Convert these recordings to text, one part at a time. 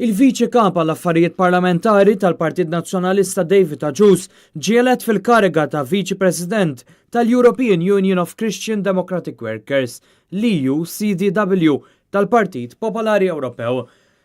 Il-Viċi Kap għall-Affarijiet Parlamentari tal-Partit Nazzjonalista David Agius ġielet fil-kariga ta' Viċi President tal-European Union of Christian Democratic Workers, l-EU-CDW, tal-Partit Popolari Ewropew.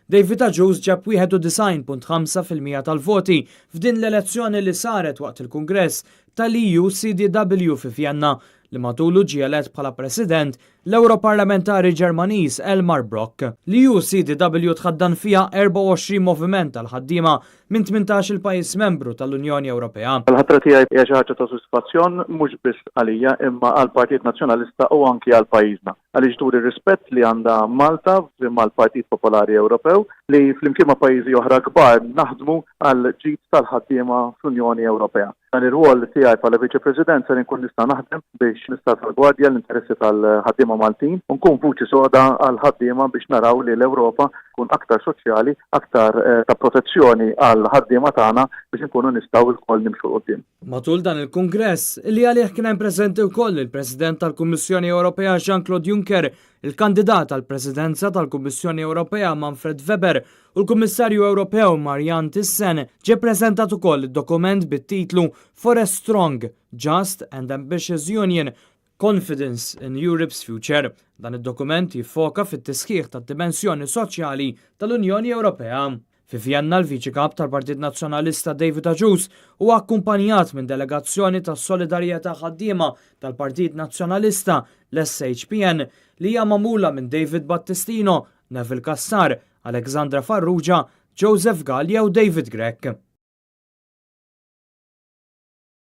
David Agius ġab 91.5% tal-voti f'din l-elezzjoni li saret waqt il-Kungress tal-EU-CDW fi Vienna li matulu ġielet bħala President l-Europarlamentari Ġermaniż Elmar Brok. L-EU-CDW tħaddan fija 24 moviment tal-ħaddiema minn 18 il-pajjiż membru tal-Unjoni Ewropea. Il-ħatra tiegħi hija xi ħaġa ta' sodisfazzjon mhux biss għalija imma għall-Partit Nazzjonalista u anki għal pajjiżna. Għaliex turi rispett li għandha Malta mal-Partit Popolari Ewropew li flimkien ma' pajjiżi oħra kbar naħdmu għal ġid tal-ħaddiema fl-Unjoni Ewropea. Dan ir-rwol tiegħi bħala Viċi President se nkun nista' naħdem biex nista' salvagwardja l-interessi tal-ħaddiema Maltin u nkun vuċi soda għal-ħaddiema biex naraw li l-Ewropa tkun aktar soċjali, aktar ta' protezzjoni għal-ħaddiema tagħna biex nkunu nistgħu l-koll nimxu qudiem. Matul dan il-Kungress li għalih kien hemm preżenti wkoll il-President tal-Kummissjoni Ewropea Jean-Claude Juncker, il-kandidat għall-Presidenza tal-Kummissjoni Ewropea Manfred Weber u l-Kummissarju Ewropew Marianne Thyssen ġie ppreżentat ukoll id-dokument bit-titlu For a Strong, Just and Ambitious Union, Confidence in Europe's Future. Dan id-dokument jiffoka fit-tisħiħ tad-dimensjoni soċjali tal-Unjoni Ewropea. Fi Vienna l-Viċi Kap tal-Partit Nazzjonalista David Agius huwa akkumpanjat minn delegazzjoni tas-Solidarjetà ħaddiema tal-Partit Nazzjonalista l-SHPN li hija magħmula minn David Battistino, Neville Kassar, Alexandra Farrugia, Joseph Gallia u David Grech.